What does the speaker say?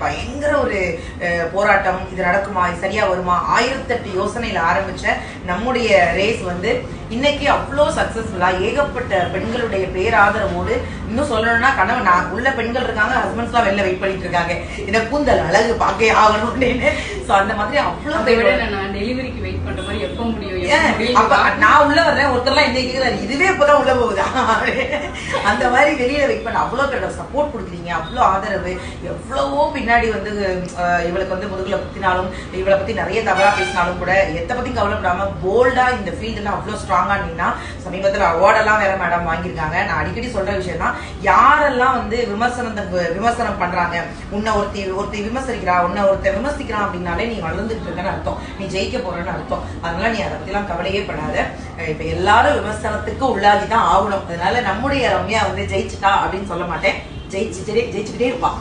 பயங்கர ஒரு போராட்டம். இது நடக்குமா, இது சரியா வருமா, 1008 யோசனையில ஆரம்பிச்ச நம்முடைய ரேஸ் வந்து இன்னைக்கு அவ்வளோ சக்சஸ்ஃபுல்லா ஏகப்பட்ட பெண்களுடைய பேராதரவோடு, இன்னும் சொல்லணும்னா கணவன் நான் உள்ள பெண்கள் இருக்காங்க, ஹஸ்பண்ட்ஸ்லாம் வெளில வெயிட் பண்ணிட்டு இருக்காங்க இந்த கூந்தல் அழகு பார்க்க ஆகணும் அப்படின்னு. சோ அந்த மாதிரி அவ்வளோ டெலிவரிக்கு வெயிட் பண்ற மாதிரி எப்ப முடியும். அப்ப நான் உள்ள வர்றேன், ஒருத்தர்லாம் இன்னைக்கு இதுவே இப்பதான் உள்ள போகுதா அந்த மாதிரி வெளியில வெயிட் பண்ண அவ்வளோ பேரோட சப்போர்ட் கொடுக்குறீங்க, அவ்வளோ ஆதரவு. எவ்வளவோ பின்னாடி வந்து இவளுக்கு வந்து முதுகுல குத்தினாலும், இவளை பத்தி நிறைய தவறா பேசினாலும் கூட எதை பத்தி கவலைப்படாம போல்டா இந்த ஃபீல்டுல அவ்வளோ ஸ்ட்ராங்கா நின்னா. சமீபத்தில் அவார்டெல்லாம் வேற மேடம் வாங்கியிருக்காங்க. நான் அடிக்கடி சொல்ற விஷயம் தான், யாரெல்லாம் வந்து விமர்சனம் பண்றாங்க, உன்னை ஒருத்தி விமர்சிக்கிறா, உன்னை ஒருத்த விமர்சிக்கிறான் அப்படின்னாலே நீ வளர்ந்துட்டு இருக்கன்னு அர்த்தம், நீ ஜெயிக்க போறன்னு அர்த்தம். அதனால நீ அதை பத்திலாம் கவலையே படாத. இப்ப எல்லாரும் விமர்சனத்துக்கு உள்ளாகிதான் ஆகணும். அதனால நம்முடைய ரம்யா வந்து ஜெயிச்சுட்டா அப்படின்னு சொல்ல மாட்டேன், ஜெயிச்சுக்கிட்டே இருப்பா.